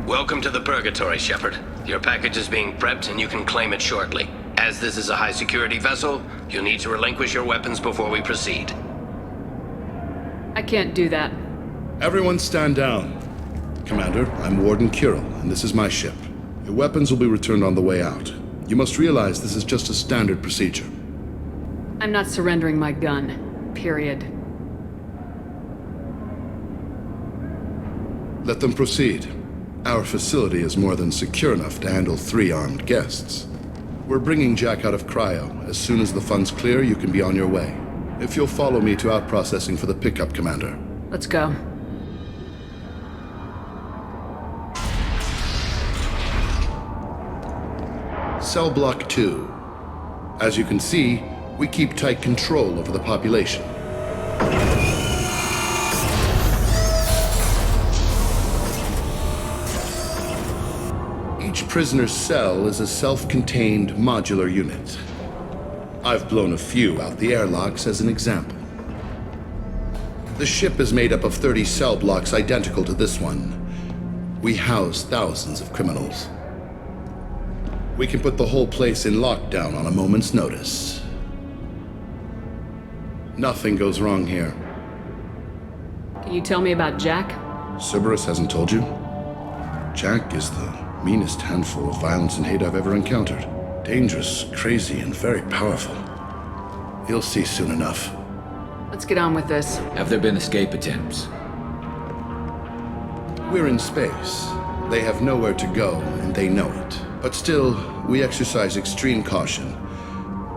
Welcome to the Purgatory, Shepard. Your package is being prepped and you can claim it shortly. As this is a high-security vessel, you'll need to relinquish your weapons before we proceed. I can't do that. Everyone stand down. Commander, I'm Warden Kirill, and this is my ship. Your weapons will be returned on the way out. You must realize this is just a standard procedure. I'm not surrendering my gun. Period. Let them proceed. Our facility is more than secure enough to handle 3 armed guests. We're bringing Jack out of cryo. As soon as the funds clear, you can be on your way. If you'll follow me to out-processing for the pickup, Commander. Let's go. Cell Block 2. As you can see, we keep tight control over the population. Each prisoner's cell is a self-contained modular unit. I've blown a few out the airlocks as an example. The ship is made up of 30 cell blocks identical to this one. We house thousands of criminals. We can put the whole place in lockdown on a moment's notice. Nothing goes wrong here. Can you tell me about Jack? Cerberus hasn't told you? Jack is the meanest handful of violence and hate I've ever encountered. Dangerous, crazy, and very powerful. You'll see soon enough. Let's get on with this. Have there been escape attempts? We're in space. They have nowhere to go, and they know it. But still, we exercise extreme caution.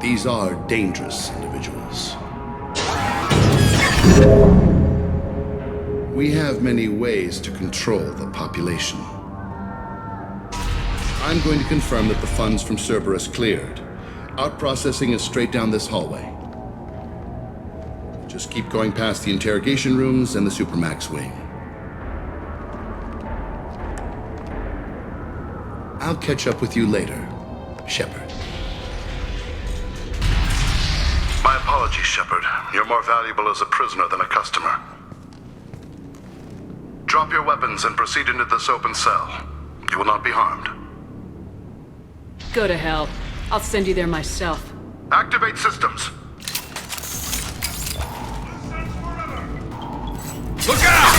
These are dangerous individuals. We have many ways to control the population. I'm going to confirm that the funds from Cerberus cleared. Out-processing is straight down this hallway. Just keep going past the interrogation rooms and the Supermax wing. I'll catch up with you later, Shepard. My apologies, Shepard. You're more valuable as a prisoner than a customer. Drop your weapons and proceed into this open cell. You will not be harmed. Go to hell. I'll send you there myself. Activate systems. Look out!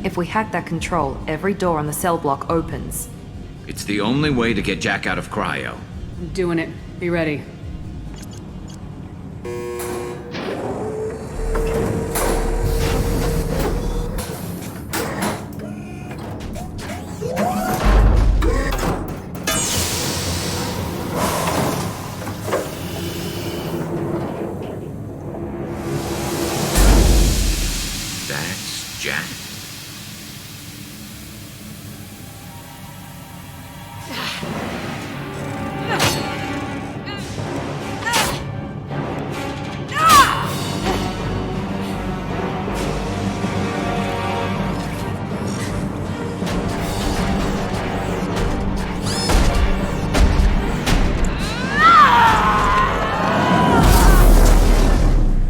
If we hack that control, every door on the cell block opens. It's the only way to get Jack out of cryo. I'm doing it. Be ready. That's Jack?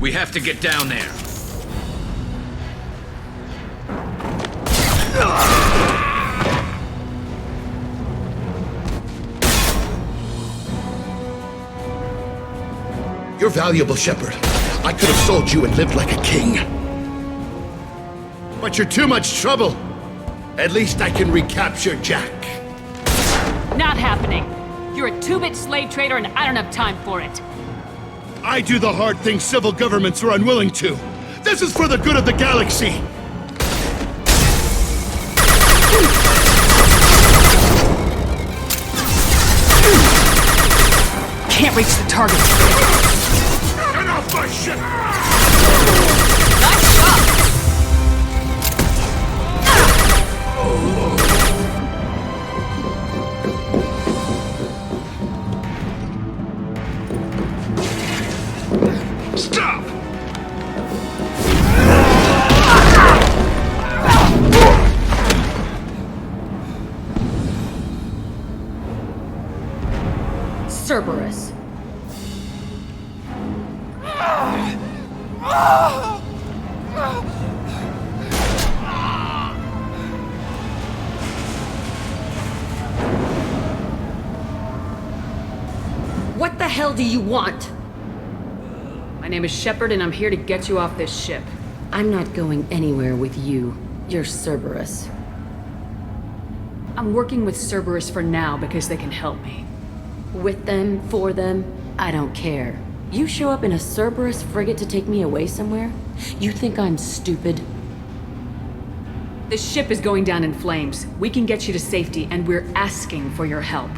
We have to get down there. You're valuable, Shepard. I could have sold you and lived like a king. But you're too much trouble. At least I can recapture Jack. Not happening. You're a 2-bit slave trader and I don't have time for it. I do the hard things civil governments are unwilling to. This is for the good of the galaxy. can't reach the target. Get off my ship! Nice shot! Stop! Cerberus. What the hell do you want? My name is Shepard, and I'm here to get you off this ship. I'm not going anywhere with you. You're Cerberus. I'm working with Cerberus for now because they can help me. With them, for them, I don't care. You show up in a Cerberus frigate to take me away somewhere? You think I'm stupid? This ship is going down in flames. We can get you to safety, and we're asking for your help.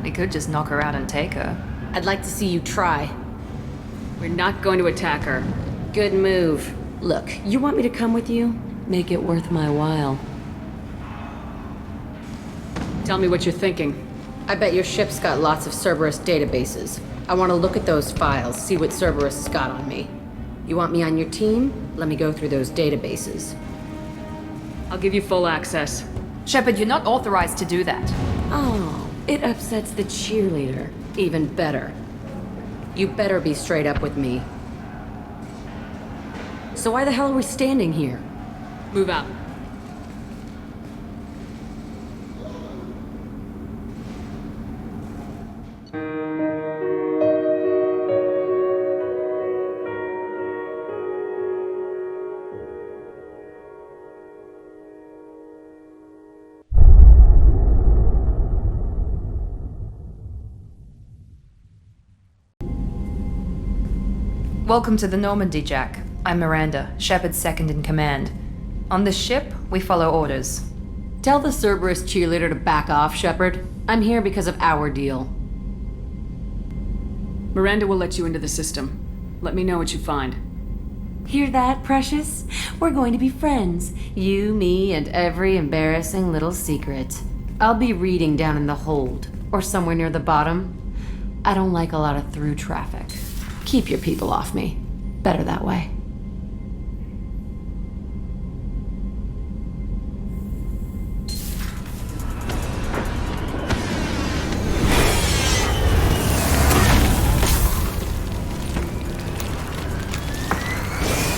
We could just knock her out and take her. I'd like to see you try. We're not going to attack her. Good move. Look, you want me to come with you? Make it worth my while. Tell me what you're thinking. I bet your ship's got lots of Cerberus databases. I want to look at those files, see what Cerberus has got on me. You want me on your team? Let me go through those databases. I'll give you full access. Shepard, you're not authorized to do that. Oh, it upsets the cheerleader. Even better. You better be straight up with me. So why the hell are we standing here? Move out. Welcome to the Normandy, Jack. I'm Miranda, Shepard's second in command. On this ship, we follow orders. Tell the Cerberus cheerleader to back off, Shepard. I'm here because of our deal. Miranda will let you into the system. Let me know what you find. Hear that, Precious? We're going to be friends. You, me, and every embarrassing little secret. I'll be reading down in the hold, or somewhere near the bottom. I don't like a lot of through traffic. Keep your people off me. Better that way.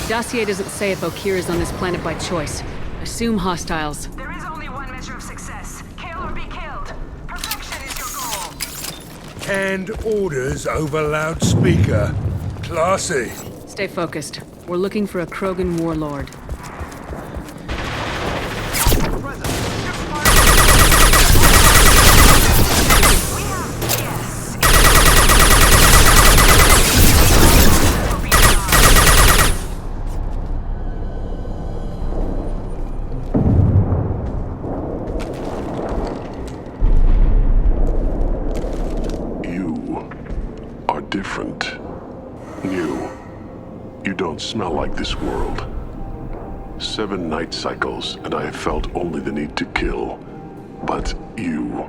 Dossier doesn't say if Okir is on this planet by choice. Assume hostiles. There is only one measure of success. Kill or be killed. Perfection is your goal. Canned orders over loudspeaker. Classy. Stay focused. We're looking for a Krogan warlord. Different. New. You don't smell like this world. 7 night cycles, and I have felt only the need to kill. But you...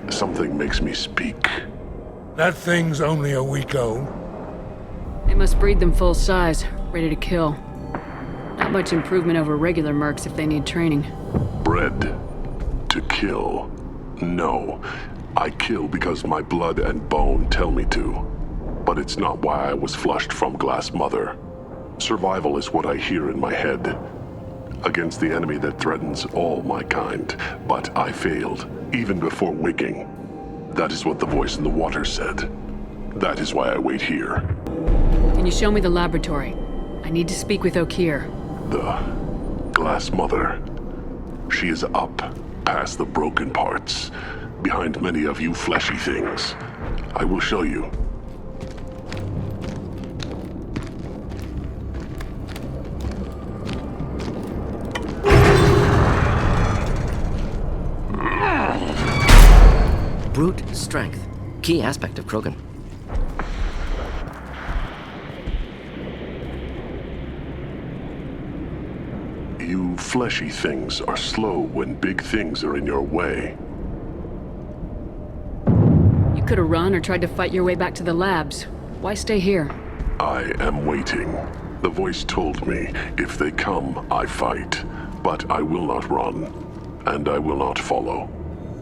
something makes me speak. That thing's only a week old. They must breed them full size, ready to kill. Not much improvement over regular mercs if they need training. Bred to kill. No. I kill because my blood and bone tell me to. But it's not why I was flushed from Glass Mother. Survival is what I hear in my head. Against the enemy that threatens all my kind. But I failed, even before waking. That is what the voice in the water said. That is why I wait here. Can you show me the laboratory? I need to speak with Okir. The Glass Mother. She is up, past the broken parts. Behind many of you fleshy things. I will show you. Brute strength. Key aspect of Krogan. Fleshy things are slow when big things are in your way. You could have run or tried to fight your way back to the labs. Why stay here? I am waiting. The voice told me, if they come, I fight. But I will not run, and I will not follow.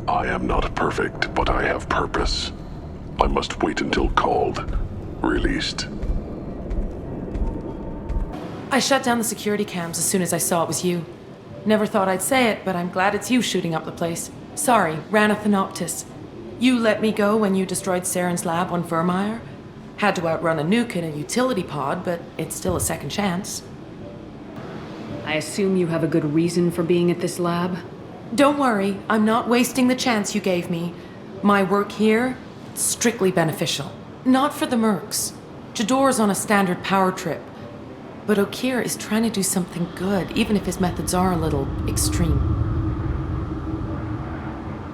I am not perfect, but I have purpose. I must wait until called, released. I shut down the security cams as soon as I saw it was you. Never thought I'd say it, but I'm glad it's you shooting up the place. Sorry, ran a Thanoptis. You let me go when you destroyed Saren's lab on Vermeer. Had to outrun a nuke in a utility pod, but it's still a second chance. I assume you have a good reason for being at this lab? Don't worry, I'm not wasting the chance you gave me. My work here, strictly beneficial. Not for the mercs. Jador's on a standard power trip. But Okeer is trying to do something good, even if his methods are a little extreme.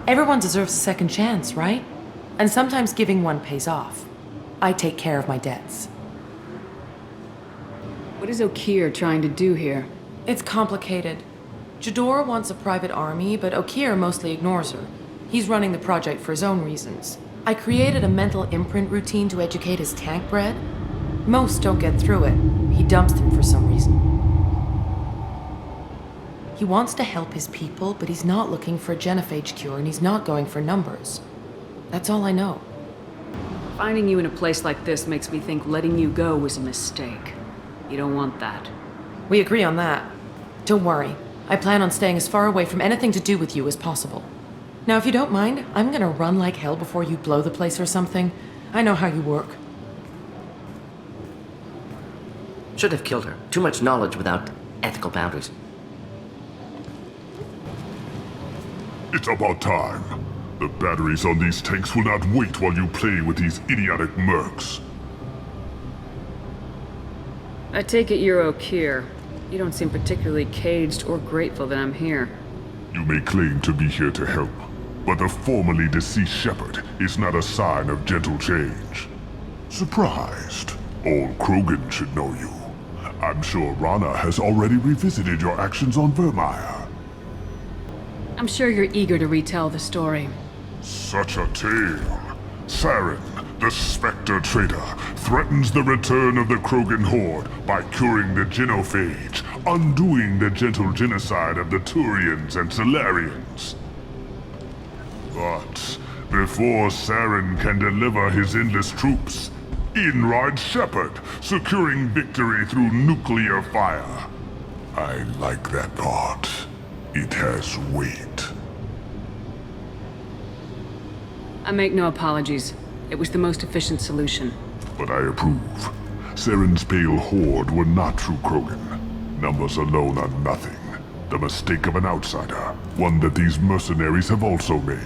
Everyone deserves a second chance, right? And sometimes giving one pays off. I take care of my debts. What is Okeer trying to do here? It's complicated. Jador wants a private army, but Okeer mostly ignores her. He's running the project for his own reasons. I created a mental imprint routine to educate his tank bred. Most don't get through it. He dumps them for some reason. He wants to help his people, but he's not looking for a genophage cure, and he's not going for numbers. That's all I know. Finding you in a place like this makes me think letting you go was a mistake. You don't want that. We agree on that. Don't worry. I plan on staying as far away from anything to do with you as possible. Now, if you don't mind, I'm gonna run like hell before you blow the place or something. I know how you work. Should have killed her. Too much knowledge without ethical boundaries. It's about time. The batteries on these tanks will not wait while you play with these idiotic mercs. I take it you're Okeer. You don't seem particularly caged or grateful that I'm here. You may claim to be here to help, but the formerly deceased Shepard is not a sign of gentle change. Surprised? Old Krogan should know you. I'm sure Rana has already revisited your actions on Vermeer. I'm sure you're eager to retell the story. Such a tale. Saren, the Spectre traitor, threatens the return of the Krogan horde by curing the genophage, undoing the gentle genocide of the Turians and Solarians. But before Saren can deliver his endless troops, in rides Shepard, securing victory through nuclear fire. I like that part. It has weight. I make no apologies. It was the most efficient solution. But I approve. Saren's pale horde were not true Krogan. Numbers alone are nothing. The mistake of an outsider. One that these mercenaries have also made.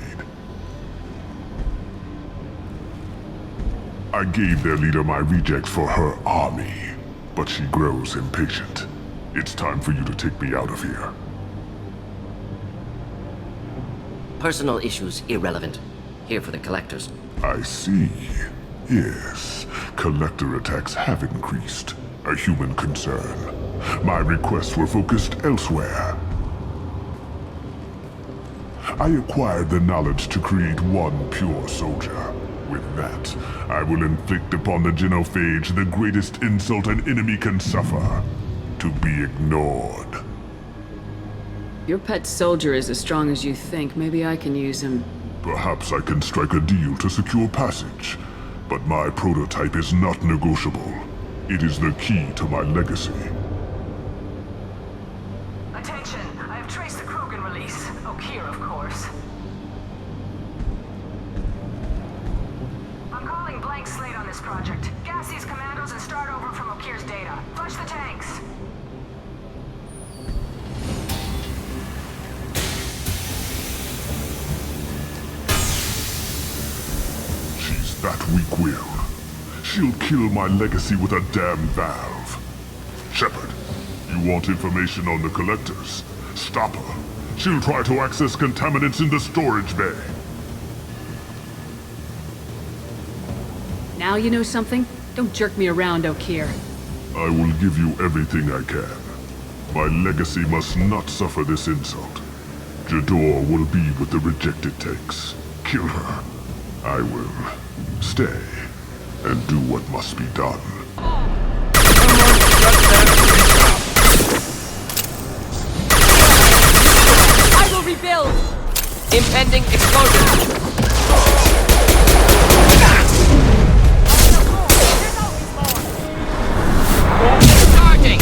I gave their leader my rejects for her army, but she grows impatient. It's time for you to take me out of here. Personal issues irrelevant. Here for the collectors. I see. Yes, collector attacks have increased. A human concern. My requests were focused elsewhere. I acquired the knowledge to create one pure soldier. With that, I will inflict upon the genophage the greatest insult an enemy can suffer. To be ignored. Your pet soldier is as strong as you think. Maybe I can use him. Perhaps I can strike a deal to secure passage. But my prototype is not negotiable. It is the key to my legacy. Attention, I have traced the Krogan release. Okeer, of course. I'm calling blank slate on this project. Gas these commandos and start over from Okeer's data. Flush the tanks. She's that weak-willed. She'll kill my legacy with a damn valve. Shepard, you want information on the collectors? Stop her. She'll try to access contaminants in the storage bay. Now you know something? Don't jerk me around, Okeer. I will give you everything I can. My legacy must not suffer this insult. Jador will be with the rejected tanks. Kill her. I will stay and do what must be done. I will rebuild! Impending explosion! Charging!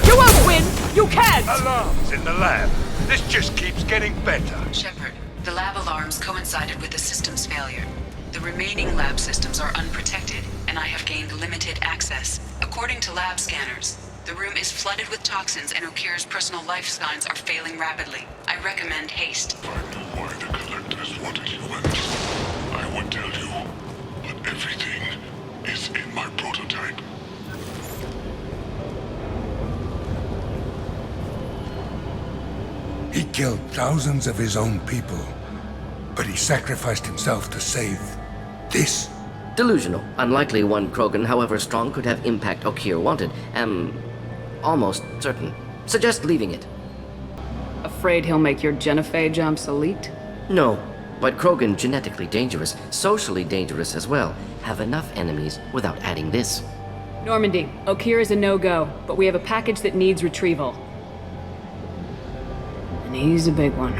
You won't win! You can't! Alarms in the lab. This just keeps getting better. Shepard, the lab alarms coincided with the system's failure. The remaining lab systems are unprotected, and I have gained limited access. According to lab scanners, the room is flooded with toxins and Okir's personal life signs are failing rapidly. I recommend haste. If I knew why the collectors wanted humans, I would tell you. But everything is in my prototype. He killed thousands of his own people, but he sacrificed himself to save this. Delusional. Unlikely one Krogan, however strong, could have impact Okir wanted. Am almost certain. Suggest leaving it. Afraid he'll make your genophage obsolete? No, but Krogan genetically dangerous, socially dangerous as well. Have enough enemies without adding this. Normandy, Okir is a no-go, but we have a package that needs retrieval. And he's a big one.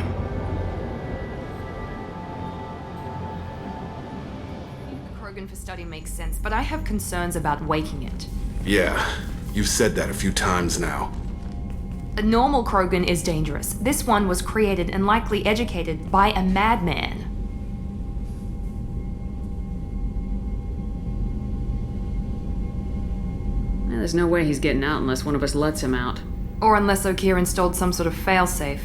Krogan for study makes sense, but I have concerns about waking it. Yeah, you've said that a few times now. A normal Krogan is dangerous. This one was created and likely educated by a madman. There's no way he's getting out unless one of us lets him out. Or unless Okir installed some sort of failsafe.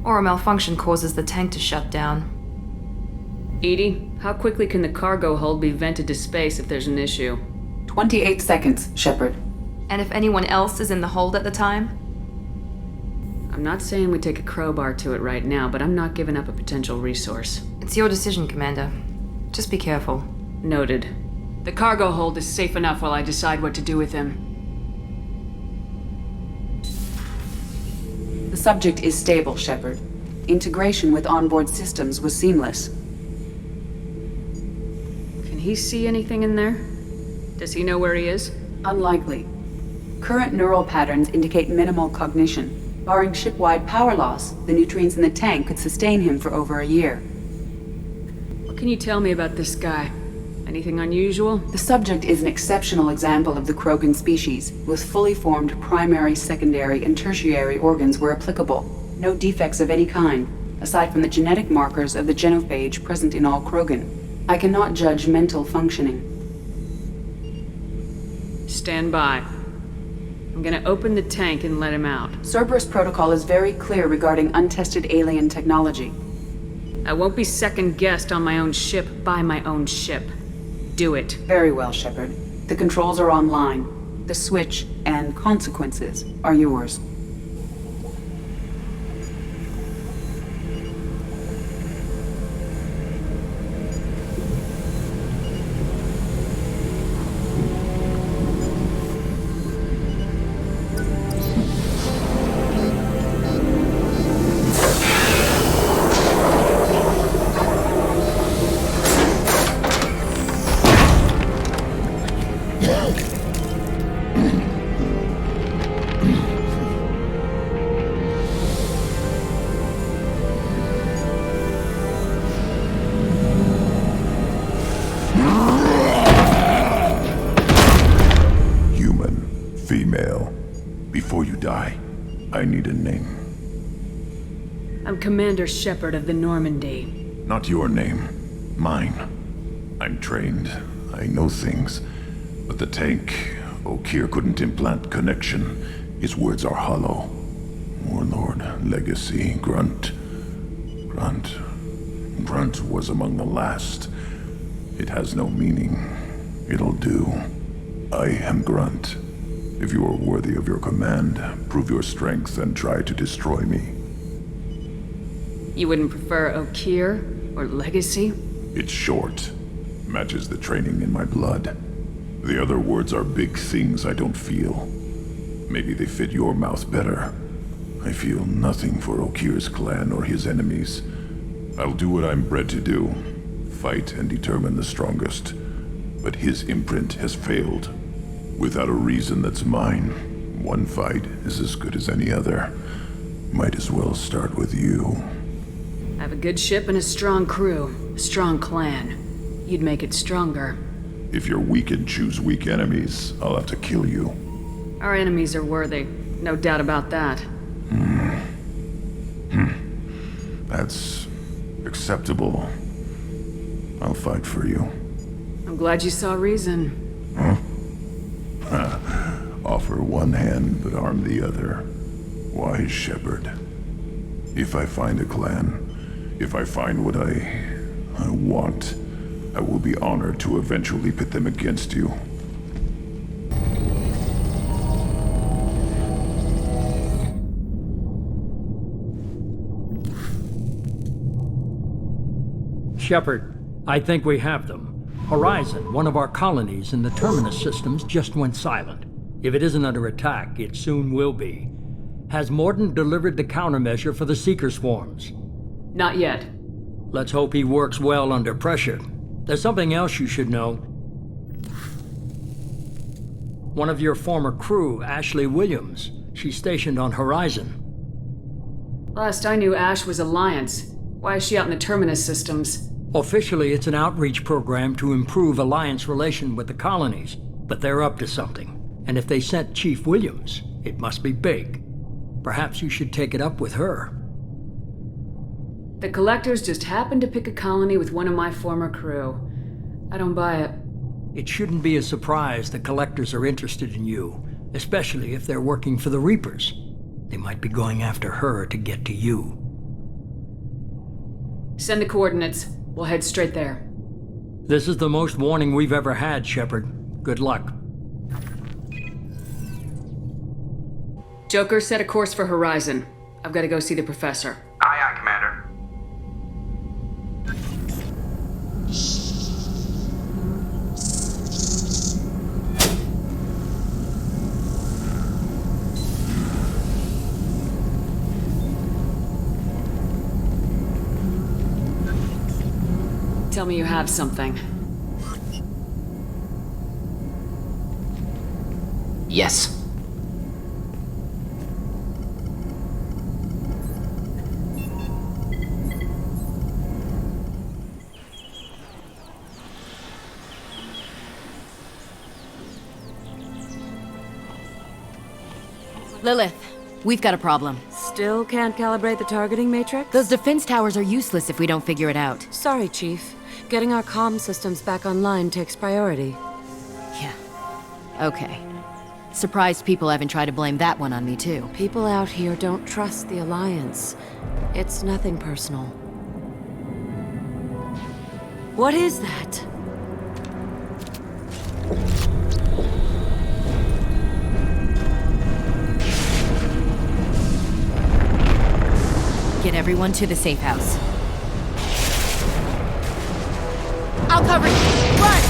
Or a malfunction causes the tank to shut down. Edie, how quickly can the cargo hold be vented to space if there's an issue? 28 seconds, Shepard. And if anyone else is in the hold at the time? I'm not saying we take a crowbar to it right now, but I'm not giving up a potential resource. It's your decision, Commander. Just be careful. Noted. The cargo hold is safe enough while I decide what to do with him. The subject is stable, Shepard. Integration with onboard systems was seamless. Can he see anything in there? Does he know where he is? Unlikely. Current neural patterns indicate minimal cognition. Barring ship-wide power loss, the nutrients in the tank could sustain him for over a year. What can you tell me about this guy? Anything unusual? The subject is an exceptional example of the Krogan species, with fully formed primary, secondary, and tertiary organs where applicable. No defects of any kind, aside from the genetic markers of the genophage present in all Krogan. I cannot judge mental functioning. Stand by. I'm gonna open the tank and let him out. Cerberus protocol is very clear regarding untested alien technology. I won't be second-guessed on my own ship by my own ship. Do it. Very well, Shepard. The controls are online. The switch and consequences are yours. Before you die, I need a name. I'm Commander Shepard of the Normandy. Not your name. Mine. I'm trained. I know things. But the tank, Okir couldn't implant connection. His words are hollow. Warlord, legacy, Grunt. Grunt was among the last. It has no meaning. It'll do. I am Grunt. If you are worthy of your command, prove your strength and try to destroy me. You wouldn't prefer Okier or Legacy? It's short. Matches the training in my blood. The other words are big things I don't feel. Maybe they fit your mouth better. I feel nothing for Okir's clan or his enemies. I'll do what I'm bred to do. Fight and determine the strongest. But his imprint has failed. Without a reason that's mine, one fight is as good as any other. Might as well start with you. I have a good ship and a strong crew. A strong clan. You'd make it stronger. If you're weak and choose weak enemies, I'll have to kill you. Our enemies are worthy. No doubt about that. That's acceptable. I'll fight for you. I'm glad you saw reason. Offer one hand, but arm the other. Wise shepherd. If I find a clan, if I find what I want, I will be honored to eventually pit them against you. Shepard, I think we have them. Horizon, one of our colonies in the Terminus systems, just went silent. If it isn't under attack, it soon will be. Has Mordant delivered the countermeasure for the Seeker swarms? Not yet. Let's hope he works well under pressure. There's something else you should know. One of your former crew, Ashley Williams, she's stationed on Horizon. Last I knew, Ash was Alliance. Why is she out in the Terminus systems? Officially, it's an outreach program to improve Alliance relation with the colonies, but they're up to something. And if they sent Chief Williams, it must be big. Perhaps you should take it up with her. The Collectors just happened to pick a colony with one of my former crew. I don't buy it. It shouldn't be a surprise the Collectors are interested in you, especially if they're working for the Reapers. They might be going after her to get to you. Send the coordinates. We'll head straight there. This is the most warning we've ever had, Shepard. Good luck. Joker, set a course for Horizon. I've got to go see the Professor. Aye, aye, Commander. Tell me you have something. Yes. Lilith, we've got a problem. Still can't calibrate the targeting matrix? Those defense towers are useless if we don't figure it out. Sorry, Chief. Getting our comm systems back online takes priority. Yeah. Okay. Surprised people haven't tried to blame that one on me, too. People out here don't trust the Alliance. It's nothing personal. What is that? Get everyone to the safe house. I'll cover you! Run!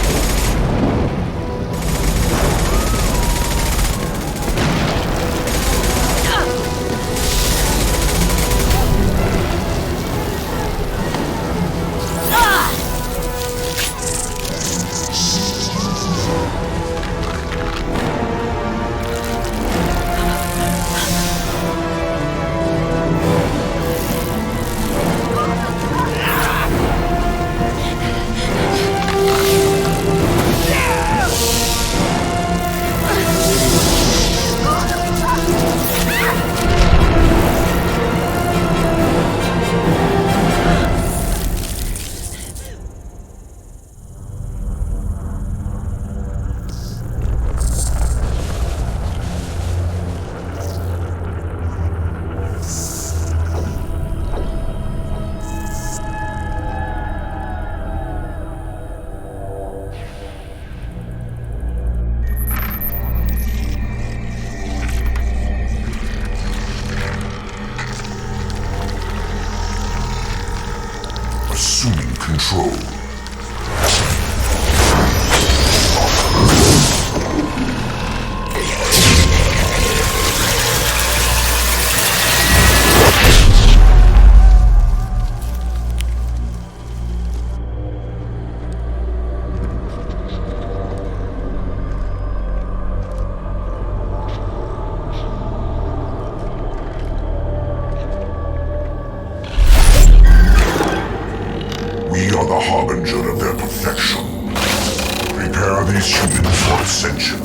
Are these humans for ascension?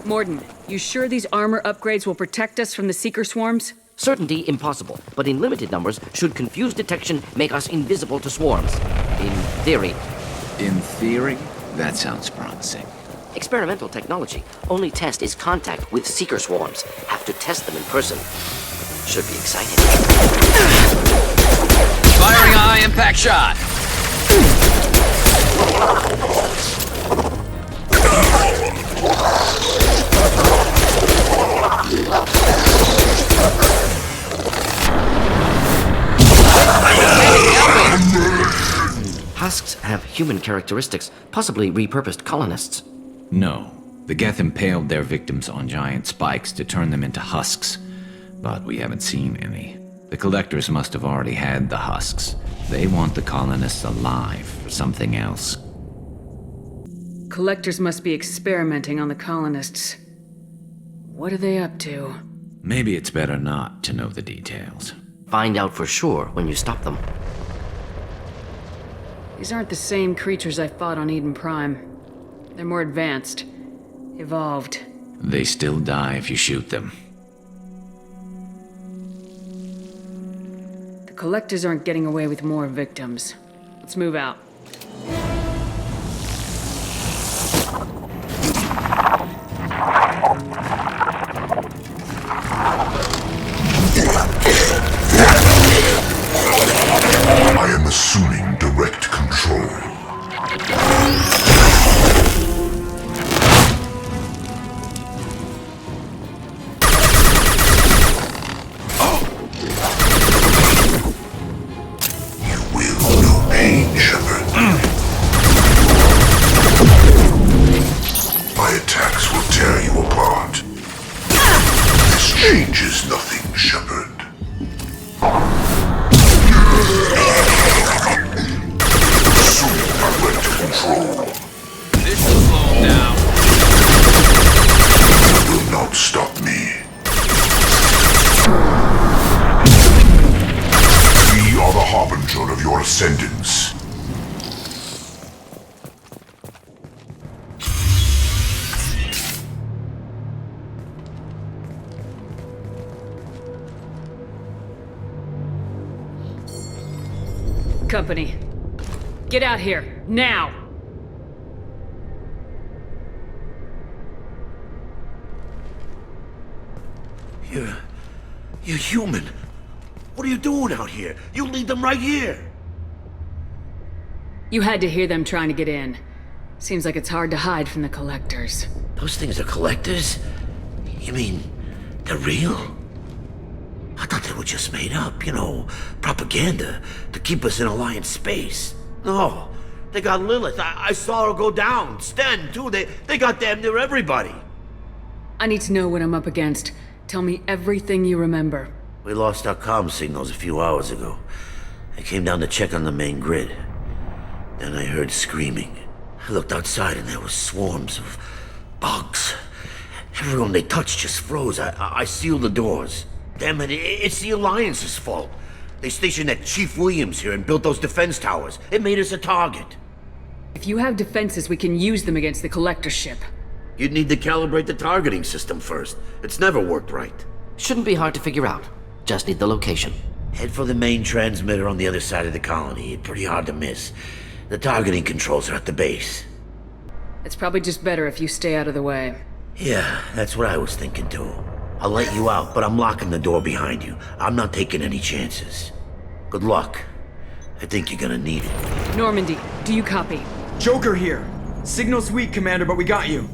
Morden, you sure these armor upgrades will protect us from the Seeker swarms? Certainty impossible, but in limited numbers, should confused detection make us invisible to swarms. In theory. In theory? That sounds promising. Experimental technology. Only test is contact with Seeker swarms. Have to test them in person. Should be exciting. Firing a high-impact shot! Husks have human characteristics, possibly repurposed colonists. No. The Geth impaled their victims on giant spikes to turn them into husks. But we haven't seen any. The Collectors must have already had the husks. They want the colonists alive for something else. Collectors must be experimenting on the colonists. What are they up to? Maybe it's better not to know the details. Find out for sure when you stop them. These aren't the same creatures I fought on Eden Prime. They're more advanced. Evolved. They still die if you shoot them. The Collectors aren't getting away with more victims. Let's move out. I am assuming direct control. You will know pain, Shepard. My attacks will tear you apart. This changes nothing, Shepard. Control. This will slow him down. You will not stop me. We are the harbinger of your ascendance. Company. Get out here, now! You're human. What are you doing out here? You lead them right here. You had to hear them trying to get in. Seems like it's hard to hide from the Collectors. Those things are collectors? You mean, they're real? I thought they were just made up, propaganda to keep us in Alliance space. No, they got Lilith. I saw her go down. Sten, too. They got damn near everybody. I need to know what I'm up against. Tell me everything you remember. We lost our comm signals a few hours ago. I came down to check on the main grid. Then I heard screaming. I looked outside and there were swarms of bugs. Everyone they touched just froze. I sealed the doors. Damn it, it's the Alliance's fault. They stationed that Chief Williams here and built those defense towers. It made us a target. If you have defenses, we can use them against the Collector ship. You'd need to calibrate the targeting system first. It's never worked right. Shouldn't be hard to figure out. Just need the location. Head for the main transmitter on the other side of the colony. Pretty hard to miss. The targeting controls are at the base. It's probably just better if you stay out of the way. Yeah, that's what I was thinking too. I'll let you out, but I'm locking the door behind you. I'm not taking any chances. Good luck. I think you're gonna need it. Normandy, do you copy? Joker here. Signal's weak, Commander, but we got you.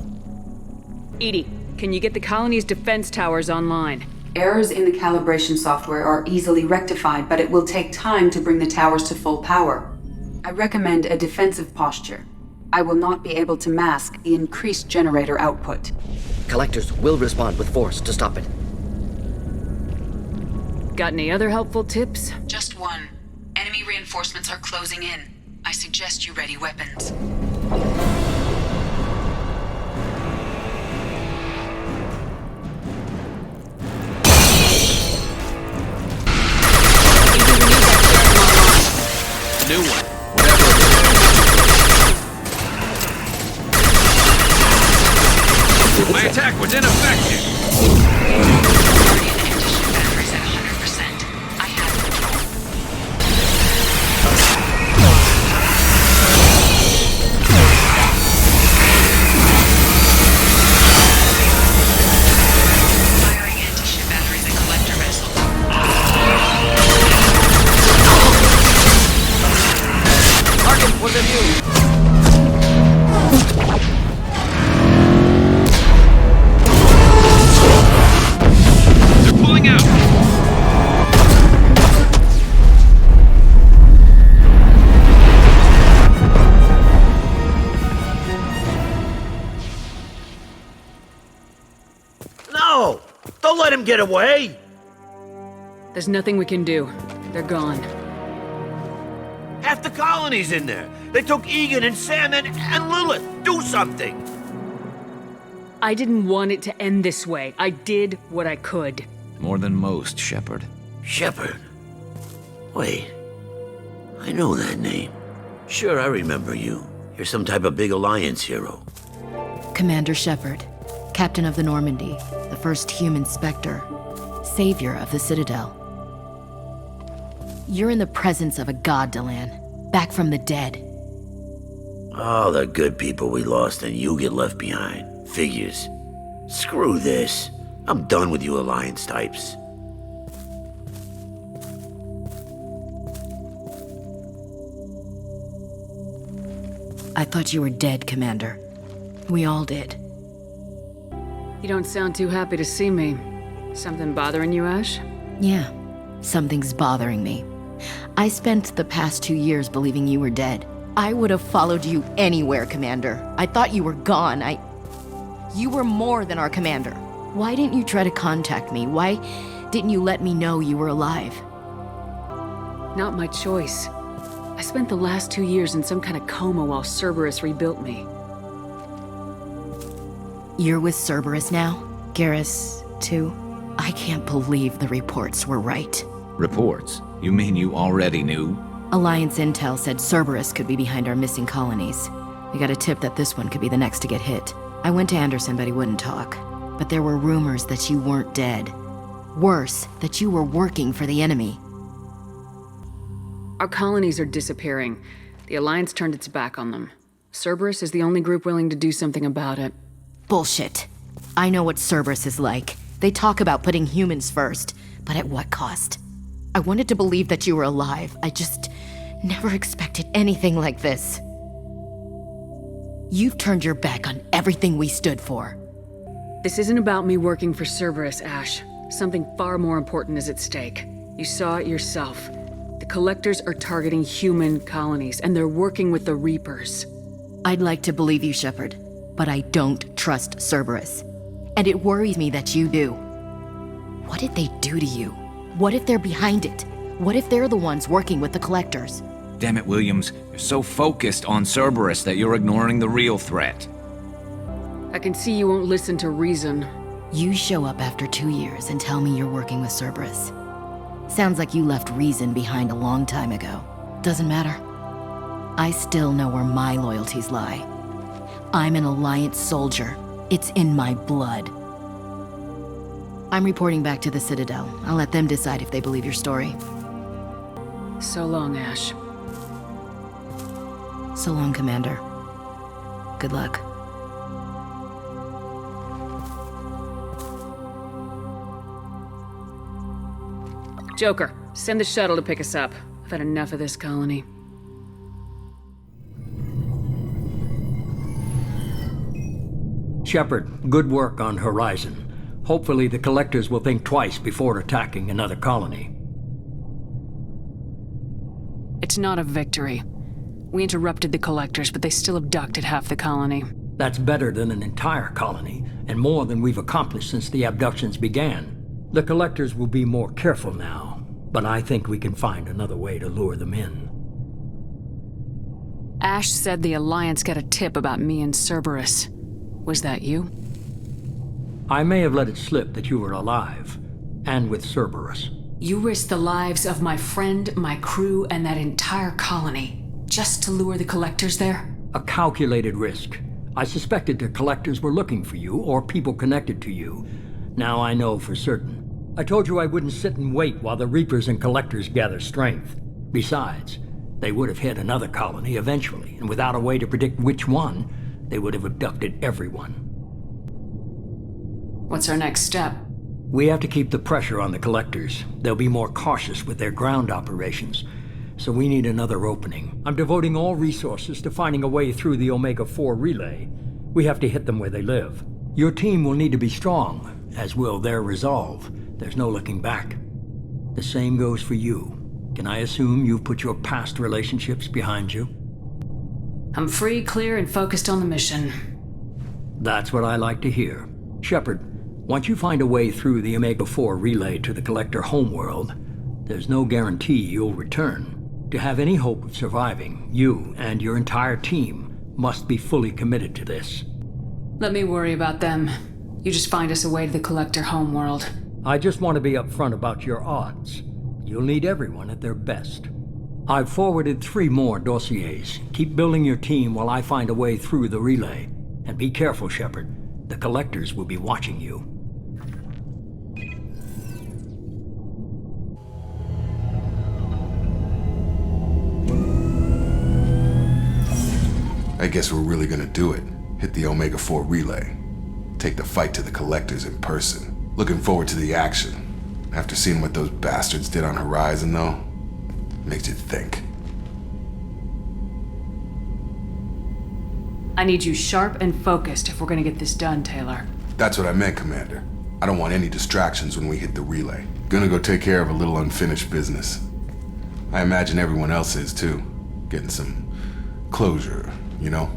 EDI, can you get the colony's defense towers online? Errors in the calibration software are easily rectified, but it will take time to bring the towers to full power. I recommend a defensive posture. I will not be able to mask the increased generator output. Collectors will respond with force to stop it. Got any other helpful tips? Just one. Enemy reinforcements are closing in. I suggest you ready weapons. New one. My attack was ineffective. Batteries at 100%. I have control. Firing anti-ship batteries at collector vessel. Target was immune. They're pulling out. No! Don't let him get away! There's nothing we can do. They're gone. Half the colony's in there. They took Egan and Sam and Lilith. Do something! I didn't want it to end this way. I did what I could. More than most, Shepard. Shepard? Wait. I know that name. Sure, I remember you. You're some type of big Alliance hero. Commander Shepard, Captain of the Normandy, the first human Spectre, savior of the Citadel. You're in the presence of a god, Delan, back from the dead. All the good people we lost and you get left behind. Figures. Screw this. I'm done with you Alliance types. I thought you were dead, Commander. We all did. You don't sound too happy to see me. Something bothering you, Ash? Yeah, something's bothering me. I spent the past 2 years believing you were dead. I would have followed you anywhere, Commander. I thought you were gone. You were more than our commander. Why didn't you try to contact me? Why didn't you let me know you were alive? Not my choice. I spent the last 2 years in some kind of coma while Cerberus rebuilt me. You're with Cerberus now? Garrus, too? I can't believe the reports were right. Reports? You mean you already knew? Alliance intel said Cerberus could be behind our missing colonies. We got a tip that this one could be the next to get hit. I went to Anderson, but he wouldn't talk. But there were rumors that you weren't dead. Worse, that you were working for the enemy. Our colonies are disappearing. The Alliance turned its back on them. Cerberus is the only group willing to do something about it. Bullshit. I know what Cerberus is like. They talk about putting humans first, but at what cost? I wanted to believe that you were alive. I just never expected anything like this. You've turned your back on everything we stood for. This isn't about me working for Cerberus, Ash. Something far more important is at stake. You saw it yourself. The Collectors are targeting human colonies, and they're working with the Reapers. I'd like to believe you, Shepard, but I don't trust Cerberus. And it worries me that you do. What did they do to you? What if they're behind it? What if they're the ones working with the Collectors? Damn it, Williams. You're so focused on Cerberus that you're ignoring the real threat. I can see you won't listen to reason. You show up after 2 years and tell me you're working with Cerberus. Sounds like you left reason behind a long time ago. Doesn't matter. I still know where my loyalties lie. I'm an Alliance soldier. It's in my blood. I'm reporting back to the Citadel. I'll let them decide if they believe your story. So long, Ash. So long, Commander. Good luck. Joker, send the shuttle to pick us up. I've had enough of this colony. Shepard, good work on Horizon. Hopefully the Collectors will think twice before attacking another colony. It's not a victory. We interrupted the Collectors, but they still abducted half the colony. That's better than an entire colony, and more than we've accomplished since the abductions began. The Collectors will be more careful now, but I think we can find another way to lure them in. Ash said the Alliance got a tip about me and Cerberus. Was that you? I may have let it slip that you were alive, and with Cerberus. You risked the lives of my friend, my crew, and that entire colony, just to lure the Collectors there? A calculated risk. I suspected the Collectors were looking for you, or people connected to you. Now I know for certain. I told you I wouldn't sit and wait while the Reapers and Collectors gather strength. Besides, they would have hit another colony eventually, and without a way to predict which one, they would have abducted everyone. What's our next step? We have to keep the pressure on the Collectors. They'll be more cautious with their ground operations, so we need another opening. I'm devoting all resources to finding a way through the Omega-4 relay. We have to hit them where they live. Your team will need to be strong, as will their resolve. There's no looking back. The same goes for you. Can I assume you've put your past relationships behind you? I'm free, clear, and focused on the mission. That's what I like to hear. Shepard, once you find a way through the Omega-4 relay to the Collector homeworld, there's no guarantee you'll return. To have any hope of surviving, you and your entire team must be fully committed to this. Let me worry about them. You just find us a way to the Collector homeworld. I just want to be upfront about your odds. You'll need everyone at their best. I've forwarded 3 more dossiers. Keep building your team while I find a way through the relay. And be careful, Shepard. The Collectors will be watching you. I guess we're really gonna do it. Hit the Omega-4 relay. Take the fight to the Collectors in person. Looking forward to the action. After seeing what those bastards did on Horizon, though, makes you think. I need you sharp and focused if we're gonna get this done, Taylor. That's what I meant, Commander. I don't want any distractions when we hit the relay. Gonna go take care of a little unfinished business. I imagine everyone else is, too. Getting some closure, you know?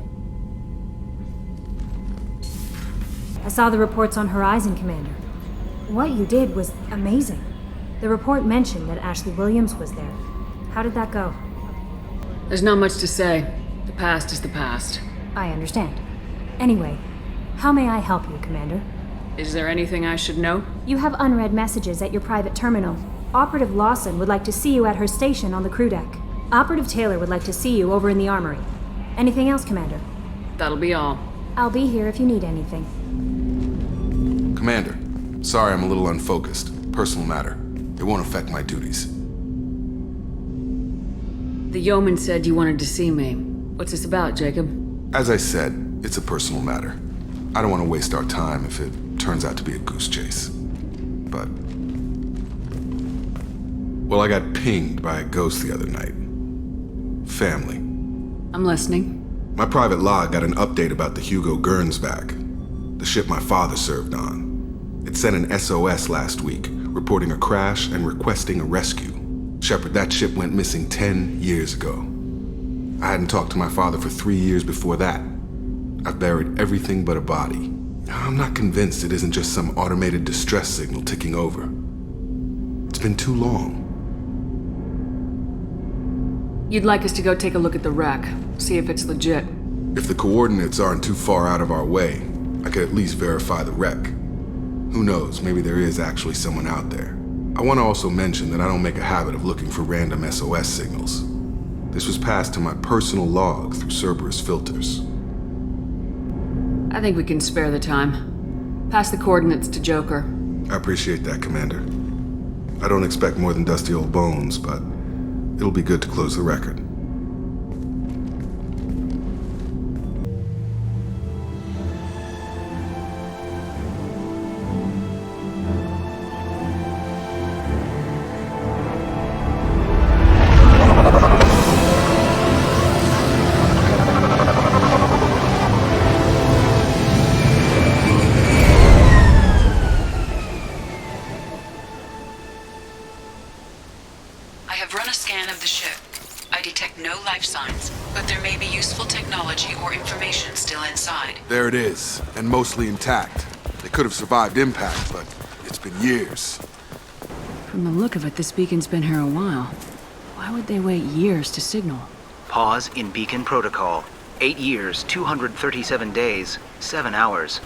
I saw the reports on Horizon, Commander. What you did was amazing. The report mentioned that Ashley Williams was there. How did that go? There's not much to say. The past is the past. I understand. Anyway, how may I help you, Commander? Is there anything I should know? You have unread messages at your private terminal. Operative Lawson would like to see you at her station on the crew deck. Operative Taylor would like to see you over in the armory. Anything else, Commander? That'll be all. I'll be here if you need anything. Commander, sorry I'm a little unfocused. Personal matter. It won't affect my duties. The yeoman said you wanted to see me. What's this about, Jacob? As I said, it's a personal matter. I don't want to waste our time if it turns out to be a goose chase. But... well, I got pinged by a ghost the other night. Family. I'm listening. My private log got an update about the Hugo Gernsback, the ship my father served on. It sent an SOS last week, reporting a crash and requesting a rescue. Shepard, that ship went missing 10 years ago. I hadn't talked to my father for 3 years before that. I've buried everything but a body. I'm not convinced it isn't just some automated distress signal ticking over. It's been too long. You'd like us to go take a look at the wreck, see if it's legit. If the coordinates aren't too far out of our way, I could at least verify the wreck. Who knows, maybe there is actually someone out there. I want to also mention that I don't make a habit of looking for random SOS signals. This was passed to my personal log through Cerberus filters. I think we can spare the time. Pass the coordinates to Joker. I appreciate that, Commander. I don't expect more than dusty old bones, but it'll be good to close the record. I detect no life signs, but there may be useful technology or information still inside. There it is, and mostly intact. They could have survived impact, but it's been years. From the look of it, this beacon's been here a while. Why would they wait years to signal? Pause in beacon protocol. 8 years, 237 days, 7 hours.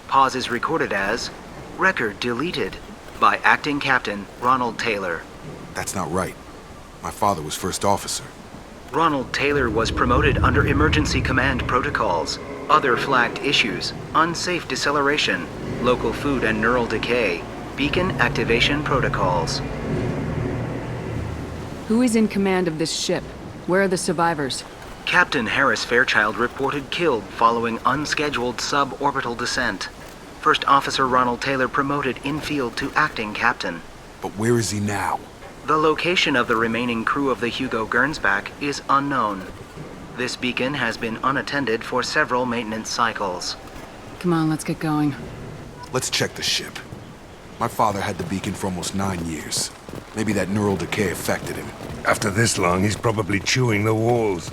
Pause is recorded as record deleted by Acting Captain Ronald Taylor. That's not right. My father was first officer. Ronald Taylor was promoted under emergency command protocols. Other flagged issues: unsafe deceleration, local food and neural decay, beacon activation protocols. Who is in command of this ship? Where are the survivors? Captain Harris Fairchild reported killed following unscheduled suborbital descent. First Officer Ronald Taylor promoted in-field to acting captain. But where is he now? The location of the remaining crew of the Hugo Gernsback is unknown. This beacon has been unattended for several maintenance cycles. Come on, let's get going. Let's check the ship. My father had the beacon for almost 9 years. Maybe that neural decay affected him. After this long, he's probably chewing the walls.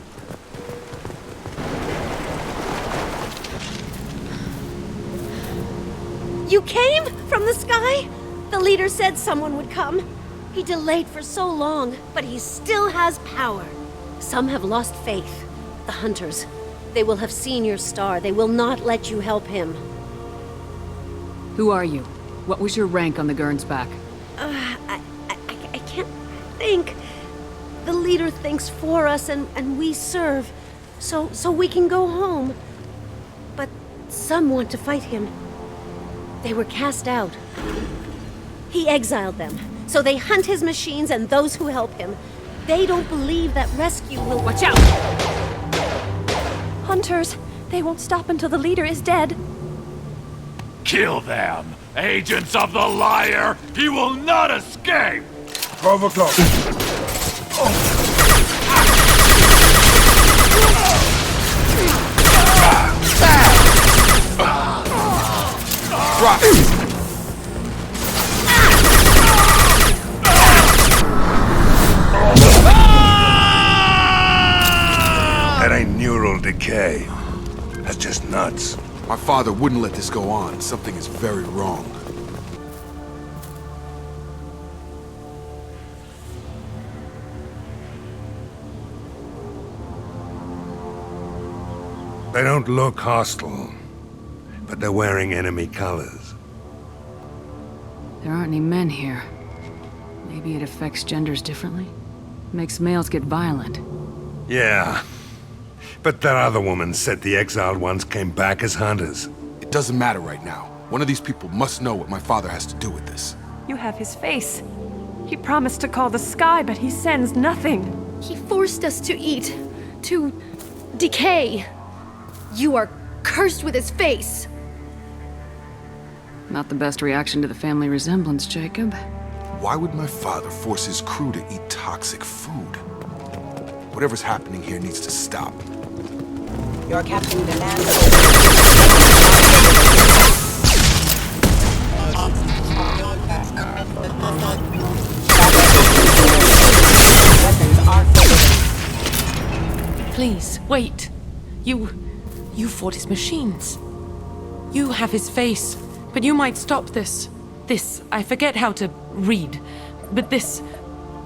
You came? From the sky? The leader said someone would come. He delayed for so long, but he still has power. Some have lost faith. The hunters. They will have seen your star. They will not let you help him. Who are you? What was your rank on the Gernsback? I can't think. The leader thinks for us and we serve. So we can go home. But some want to fight him. They were cast out. He exiled them. So they hunt his machines and those who help him. They don't believe that rescue will... Watch out! Hunters, they won't stop until the leader is dead. Kill them! Agents of the liar! He will not escape! 12 o'clock. Drop it! That ain't neural decay. That's just nuts. My father wouldn't let this go on. Something is very wrong. They don't look hostile, but they're wearing enemy colors. There aren't any men here. Maybe it affects genders differently? Makes males get violent. Yeah. But that other woman said the exiled ones came back as hunters. It doesn't matter right now. One of these people must know what my father has to do with this. You have his face. He promised to call the sky, but he sends nothing. He forced us to eat, to decay. You are cursed with his face. Not the best reaction to the family resemblance, Jacob. Why would my father force his crew to eat toxic food? Whatever's happening here needs to stop. Your captain demands... Please, wait. You fought his machines. You have his face, but you might stop this. This, I forget how to read, but this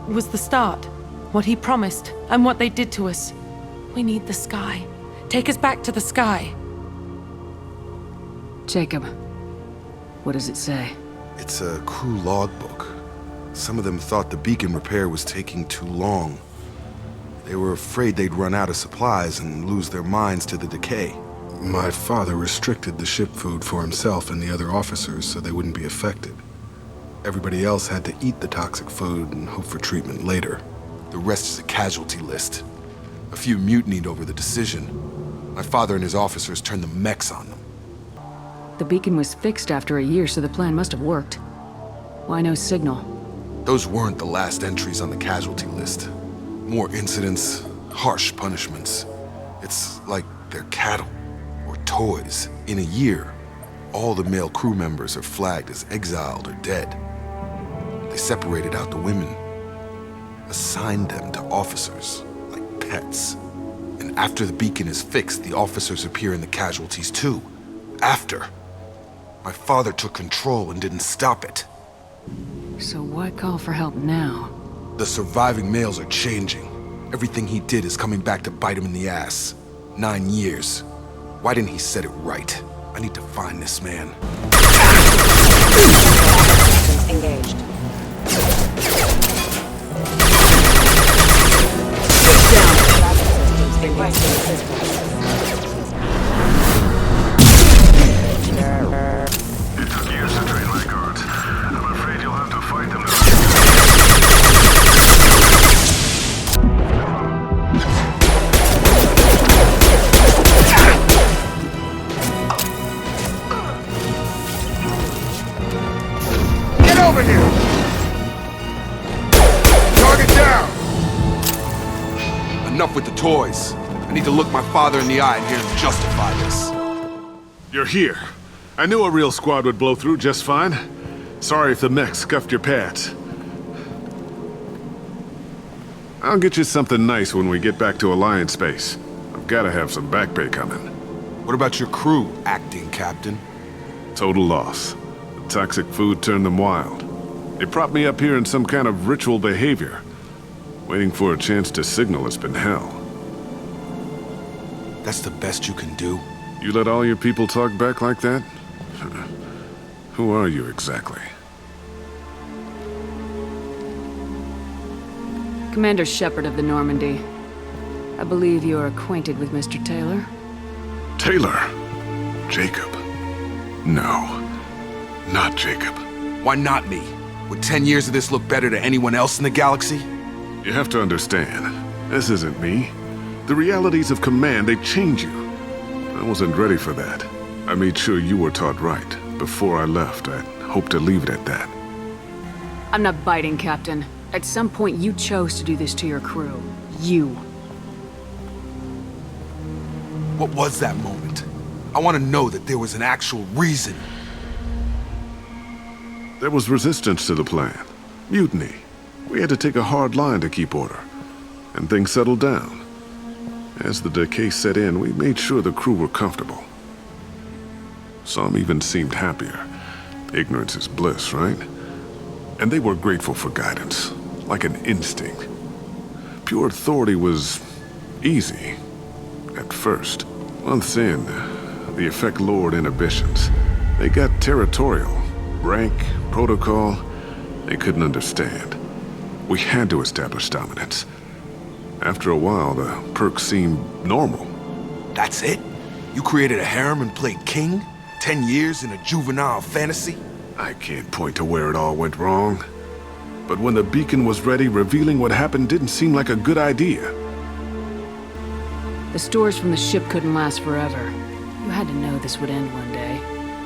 was the start. What he promised, and what they did to us. We need the sky. Take us back to the sky. Jacob, what does it say? It's a crew logbook. Some of them thought the beacon repair was taking too long. They were afraid they'd run out of supplies and lose their minds to the decay. My father restricted the ship food for himself and the other officers so they wouldn't be affected. Everybody else had to eat the toxic food and hope for treatment later. The rest is a casualty list. A few mutinied over the decision. My father and his officers turned the mechs on them. The beacon was fixed after a year, so the plan must have worked. Why no signal? Those weren't the last entries on the casualty list. More incidents, harsh punishments. It's like they're cattle or toys. In a year, all the male crew members are flagged as exiled or dead. They separated out the women, assigned them to officers like pets, and after the beacon is fixed, the officers appear in the casualties too. After. My father took control and didn't stop it. So why call for help now? The surviving males are changing. Everything he did is coming back to bite him in the ass. 9 years. Why didn't he set it right? I need to find this man. Engaged. It took years to train my guards. I'm afraid you'll have to fight them. Get over here! Target down! Enough with the toys. I need to look my father in the eye and hear him justify this. You're here. I knew a real squad would blow through just fine. Sorry if the mech scuffed your pads. I'll get you something nice when we get back to Alliance Base. I've gotta have some back pay coming. What about your crew, acting captain? Total loss. The toxic food turned them wild. They propped me up here in some kind of ritual behavior. Waiting for a chance to signal has been hell. That's the best you can do? You let all your people talk back like that? Who are you exactly? Commander Shepard of the Normandy. I believe you are acquainted with Mr. Taylor. Taylor? Jacob? No. Not Jacob. Why not me? Would 10 years of this look better to anyone else in the galaxy? You have to understand, this isn't me. The realities of command, they change you. I wasn't ready for that. I made sure you were taught right. Before I left, I hoped to leave it at that. I'm not biting, Captain. At some point, you chose to do this to your crew. You. What was that moment? I want to know that there was an actual reason. There was resistance to the plan. Mutiny. We had to take a hard line to keep order. And things settled down. As the decay set in, we made sure the crew were comfortable. Some even seemed happier. Ignorance is bliss, right? And they were grateful for guidance, like an instinct. Pure authority was easy, at first. Months in, the effect lowered inhibitions. They got territorial. Rank, protocol, they couldn't understand. We had to establish dominance. After a while, the perks seemed normal. That's it? You created a harem and played king? 10 years in a juvenile fantasy? I can't point to where it all went wrong. But when the beacon was ready, revealing what happened didn't seem like a good idea. The stores from the ship couldn't last forever. You had to know this would end one day.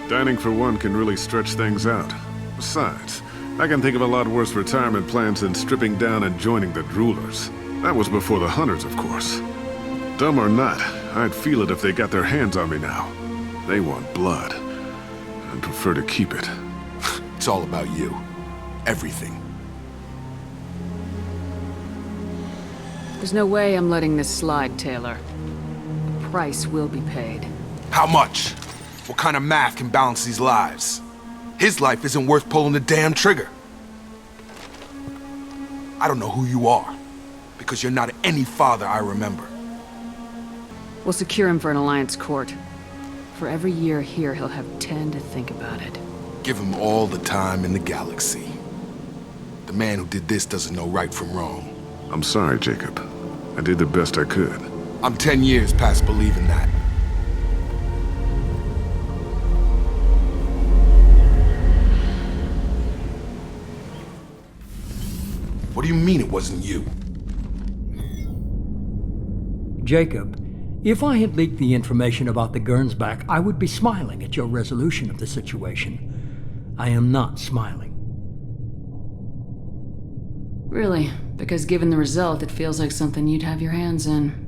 Dining for one can really stretch things out. Besides, I can think of a lot worse retirement plans than stripping down and joining the Droolers. That was before the Hunters, of course. Dumb or not, I'd feel it if they got their hands on me now. They want blood. I'd prefer to keep it. It's all about you. Everything. There's no way I'm letting this slide, Taylor. The price will be paid. How much? What kind of math can balance these lives? His life isn't worth pulling the damn trigger. I don't know who you are, because you're not any father I remember. We'll secure him for an Alliance court. For every year here, he'll have 10 to think about it. Give him all the time in the galaxy. The man who did this doesn't know right from wrong. I'm sorry, Jacob. I did the best I could. I'm 10 years past believing that. What do you mean it wasn't you? Jacob, if I had leaked the information about the Gernsback, I would be smiling at your resolution of the situation. I am not smiling. Really? Because given the result, it feels like something you'd have your hands in.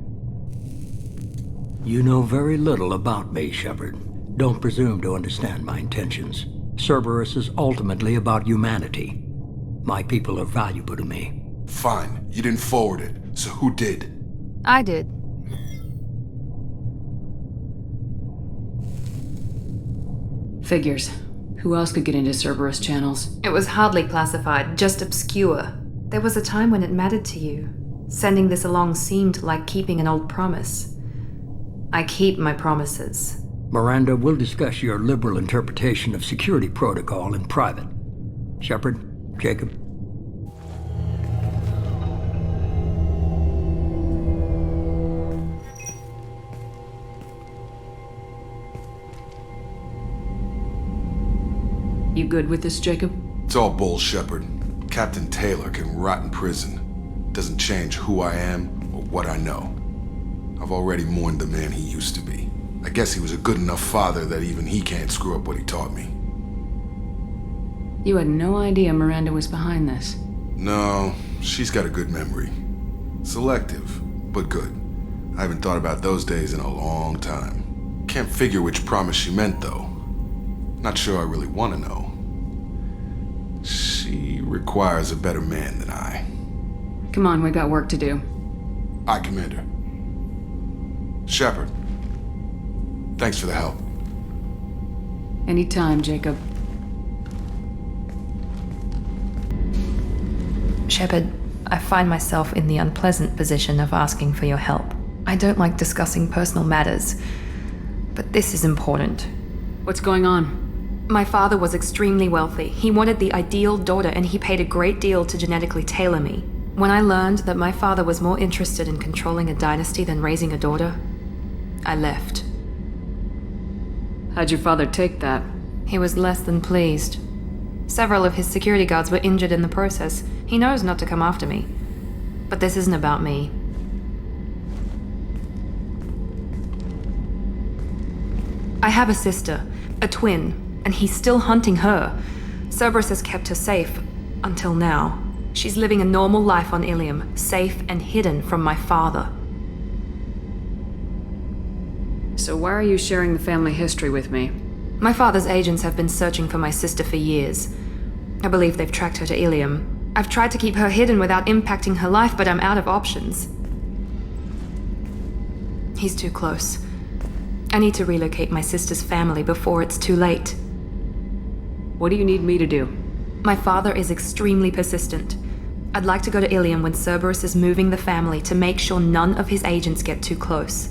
You know very little about me, Shepard. Don't presume to understand my intentions. Cerberus is ultimately about humanity. My people are valuable to me. Fine. You didn't forward it, so who did? I did. Figures. Who else could get into Cerberus channels? It was hardly classified, just obscure. There was a time when it mattered to you. Sending this along seemed like keeping an old promise. I keep my promises. Miranda, we'll discuss your liberal interpretation of security protocol in private. Shepard, Jacob. You good with this, Jacob? It's all bull, Shepard. Captain Taylor can rot in prison. Doesn't change who I am or what I know. I've already mourned the man he used to be. I guess he was a good enough father that even he can't screw up what he taught me. You had no idea Miranda was behind this. No, she's got a good memory. Selective, but good. I haven't thought about those days in a long time. Can't figure which promise she meant, though. Not sure I really want to know. She requires a better man than I. Come on, we got work to do. Aye, Commander. Shepard, thanks for the help. Anytime, Jacob. Shepard, I find myself in the unpleasant position of asking for your help. I don't like discussing personal matters, but this is important. What's going on? My father was extremely wealthy. He wanted the ideal daughter, and he paid a great deal to genetically tailor me. When I learned that my father was more interested in controlling a dynasty than raising a daughter, I left. How'd your father take that? He was less than pleased. Several of his security guards were injured in the process. He knows not to come after me. But this isn't about me. I have a sister, a twin, and he's still hunting her. Cerberus has kept her safe, until now. She's living a normal life on Ilium, safe and hidden from my father. So why are you sharing the family history with me? My father's agents have been searching for my sister for years. I believe they've tracked her to Ilium. I've tried to keep her hidden without impacting her life, but I'm out of options. He's too close. I need to relocate my sister's family before it's too late. What do you need me to do? My father is extremely persistent. I'd like to go to Ilium when Cerberus is moving the family to make sure none of his agents get too close.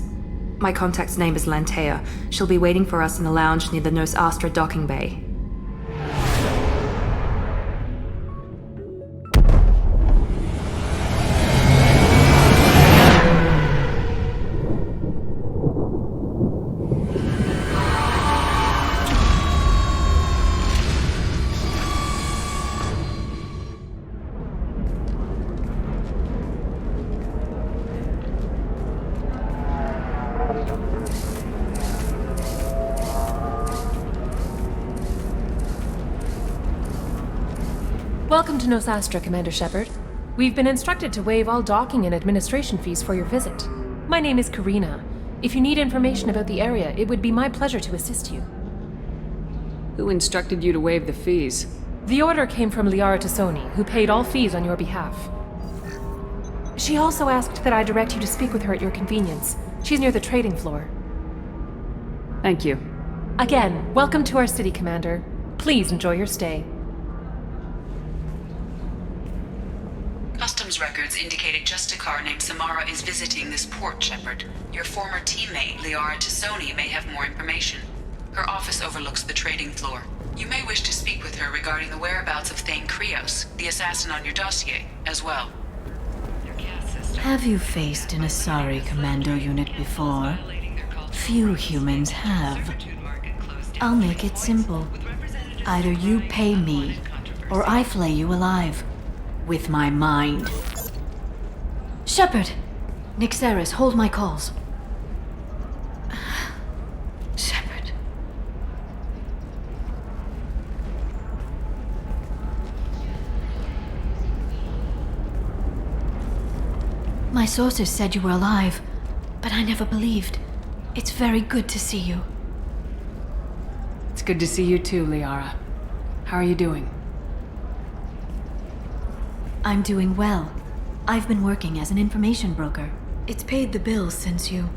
My contact's name is Lantea. She'll be waiting for us in a lounge near the Nos Astra docking bay. Welcome to Nos Astra, Commander Shepard. We've been instructed to waive all docking and administration fees for your visit. My name is Karina. If you need information about the area, it would be my pleasure to assist you. Who instructed you to waive the fees? The order came from Liara Tassoni, who paid all fees on your behalf. She also asked that I direct you to speak with her at your convenience. She's near the trading floor. Thank you. Again, welcome to our city, Commander. Please enjoy your stay. Customs records indicated just a car named Samara is visiting this port, Shepard. Your former teammate, Liara Tassoni, may have more information. Her office overlooks the trading floor. You may wish to speak with her regarding the whereabouts of Thane Krios, the assassin on your dossier, as well. Have you faced an Asari commando unit before? Few humans have. I'll make it simple. Either you pay me, or I flay you alive. With my mind. Shepard! Nixeris, hold my calls. Shepard. My sources said you were alive, but I never believed. It's very good to see you. It's good to see you too, Liara. How are you doing? I'm doing well. I've been working as an information broker. It's paid the bills since you...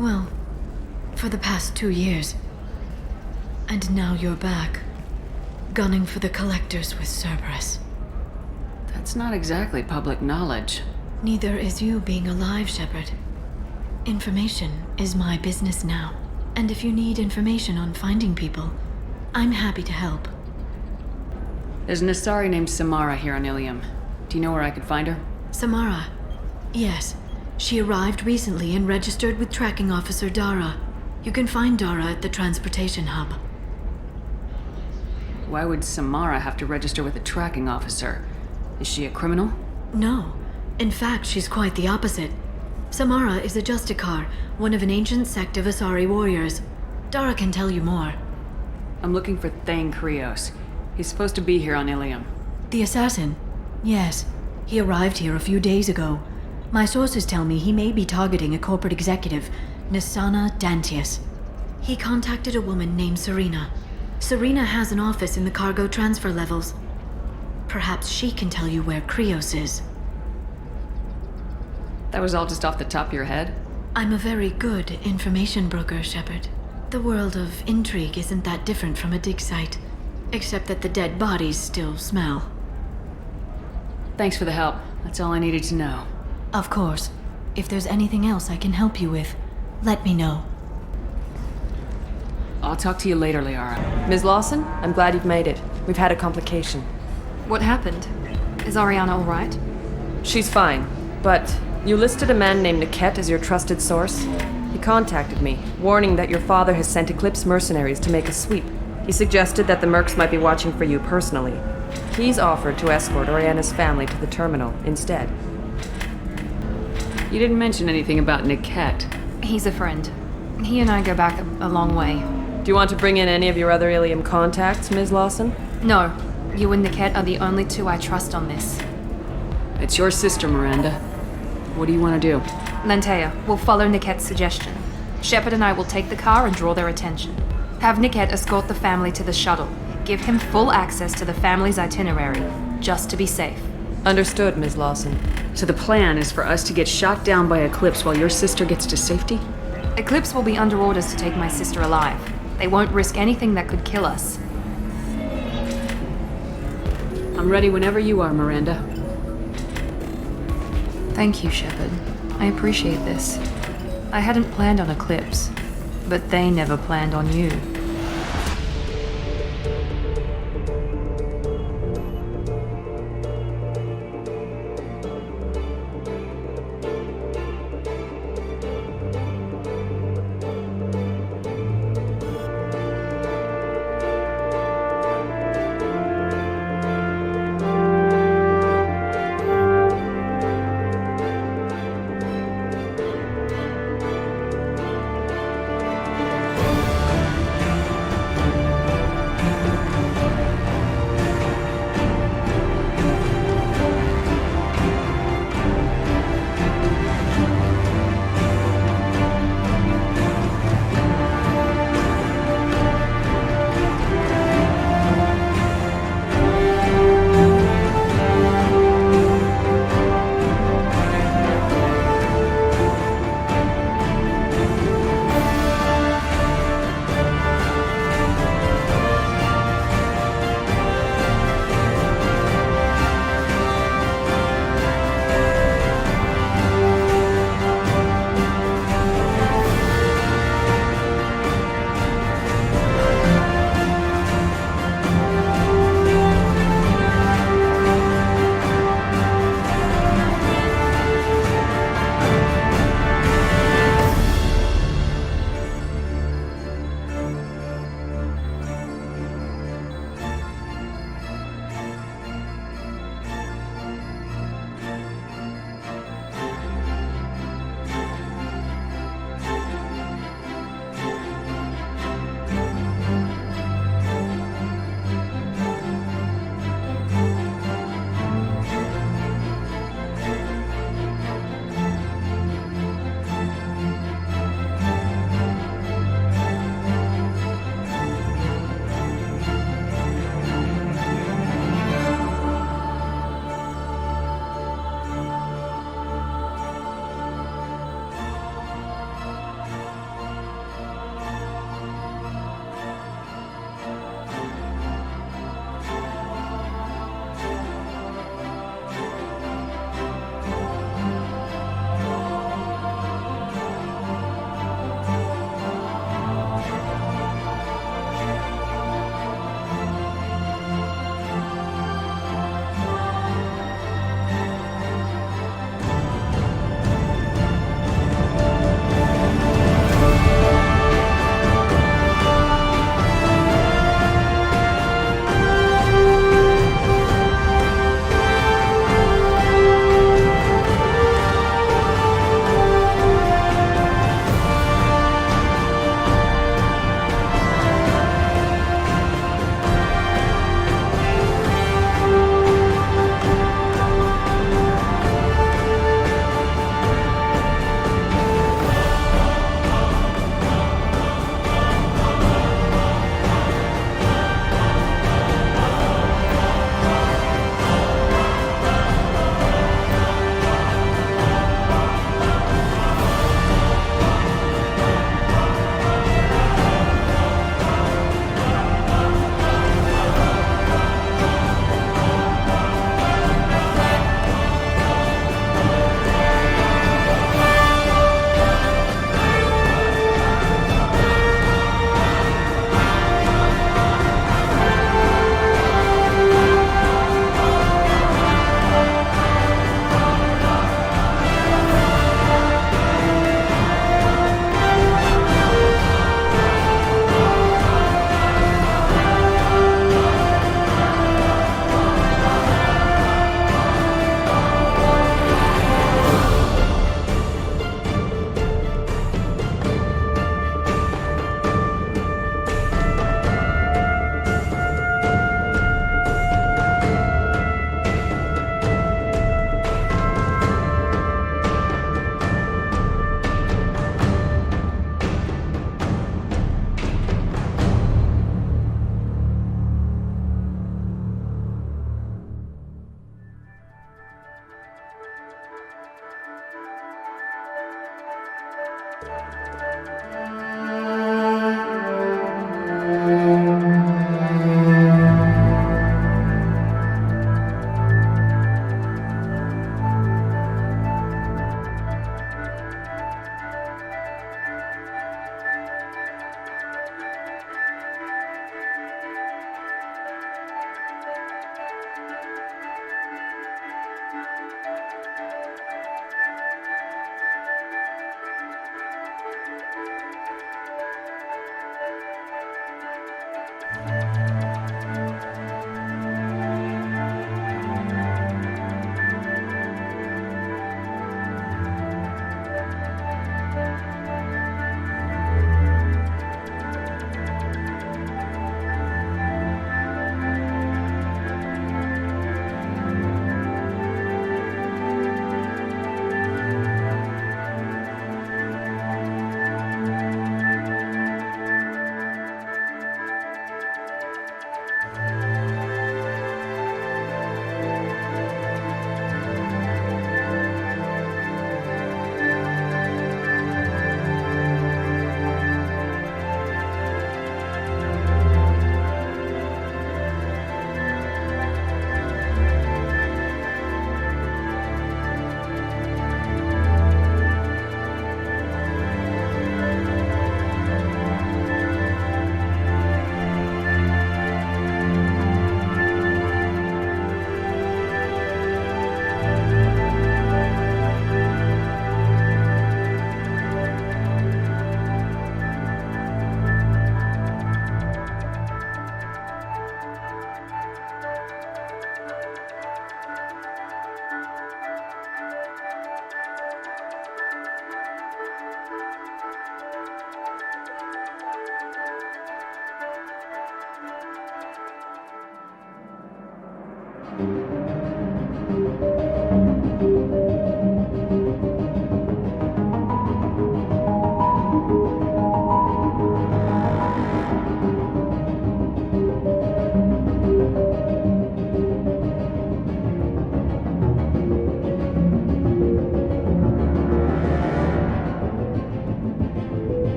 well, for the past 2 years. And now you're back, gunning for the Collectors with Cerberus. That's not exactly public knowledge. Neither is you being alive, Shepard. Information is my business now. And if you need information on finding people, I'm happy to help. There's an Asari named Samara here on Ilium. Do you know where I could find her? Samara? Yes. She arrived recently and registered with Tracking Officer Dara. You can find Dara at the transportation hub. Why would Samara have to register with a tracking officer? Is she a criminal? No. In fact, she's quite the opposite. Samara is a Justicar, one of an ancient sect of Asari warriors. Dara can tell you more. I'm looking for Thane Krios. He's supposed to be here on Ilium. The assassin? Yes. He arrived here a few days ago. My sources tell me he may be targeting a corporate executive, Nisana Dantius. He contacted a woman named Serena. Serena has an office in the cargo transfer levels. Perhaps she can tell you where Krios is. That was all just off the top of your head? I'm a very good information broker, Shepard. The world of intrigue isn't that different from a dig site, except that the dead bodies still smell. Thanks for the help. That's all I needed to know. Of course. If there's anything else I can help you with, let me know. I'll talk to you later, Liara. Ms. Lawson, I'm glad you've made it. We've had a complication. What happened? Is Ariana all right? She's fine, but you listed a man named Niket as your trusted source. He contacted me, warning that your father has sent Eclipse mercenaries to make a sweep. He suggested that the Mercs might be watching for you personally. He's offered to escort Oriana's family to the terminal instead. You didn't mention anything about Niket. He's a friend. He and I go back a long way. Do you want to bring in any of your other Ilium contacts, Ms. Lawson? No. You and Niket are the only two I trust on this. It's your sister, Miranda. What do you want to do? Lantea, we'll follow Niket's suggestion. Shepard and I will take the car and draw their attention. Have Niket escort the family to the shuttle. Give him full access to the family's itinerary, just to be safe. Understood, Ms. Lawson. So the plan is for us to get shot down by Eclipse while your sister gets to safety? Eclipse will be under orders to take my sister alive. They won't risk anything that could kill us. I'm ready whenever you are, Miranda. Thank you, Shepard. I appreciate this. I hadn't planned on Eclipse, but they never planned on you. Horizon.